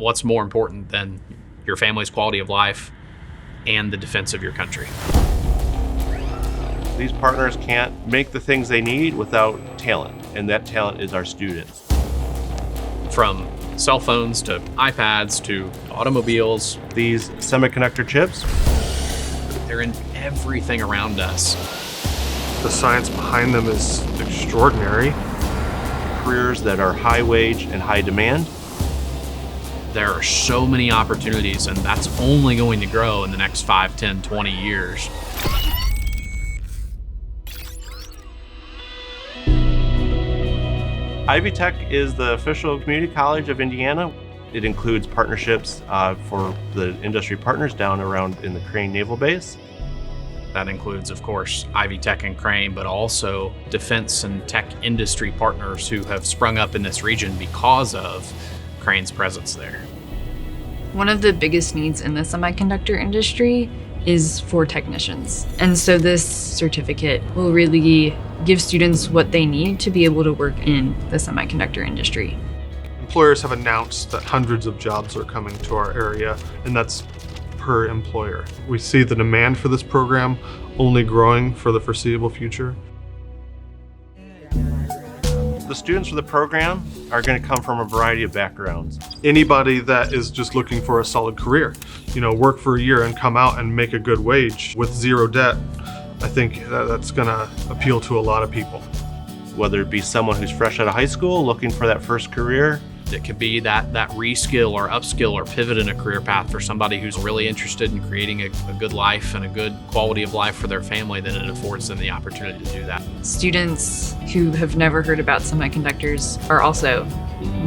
what's more important than your family's quality of life and the defense of your country? These partners can't make the things they need without talent, and that talent is our students. From cell phones to iPads to automobiles. These semiconductor chips, They're in everything around us. The science behind them is extraordinary. careers that are high wage and high demand. There are so many opportunities, and that's only going to grow in the next 5, 10, 20 years. Ivy Tech is the official community college of Indiana. It includes partnerships for the industry partners down around in the Crane Naval Base. That includes, of course, Ivy Tech and Crane, but also defense and tech industry partners who have sprung up in this region because of Crane's presence there. One of the biggest needs in the semiconductor industry is for technicians. And so this certificate will really give students what they need to be able to work in the semiconductor industry. Employers have announced that hundreds of jobs are coming to our area, and that's per employer. We see the demand for this program only growing for the foreseeable future. The students for the program are going to come from a variety of backgrounds. Anybody that is just looking for a solid career, work for a year and come out and make a good wage with zero debt, I think that's going to appeal to a lot of people. Whether it be someone who's fresh out of high school looking for that first career. It could be that reskill or upskill or pivot in a career path for somebody who's really interested in creating a good life and a good quality of life for their family. Then it affords them the opportunity to do that. Students who have never heard about semiconductors are also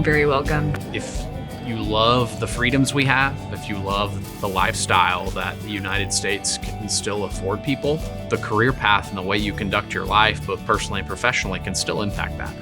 very welcome. If you love the freedoms we have, if you love the lifestyle that the United States can still afford people, the career path and the way you conduct your life, both personally and professionally, can still impact that.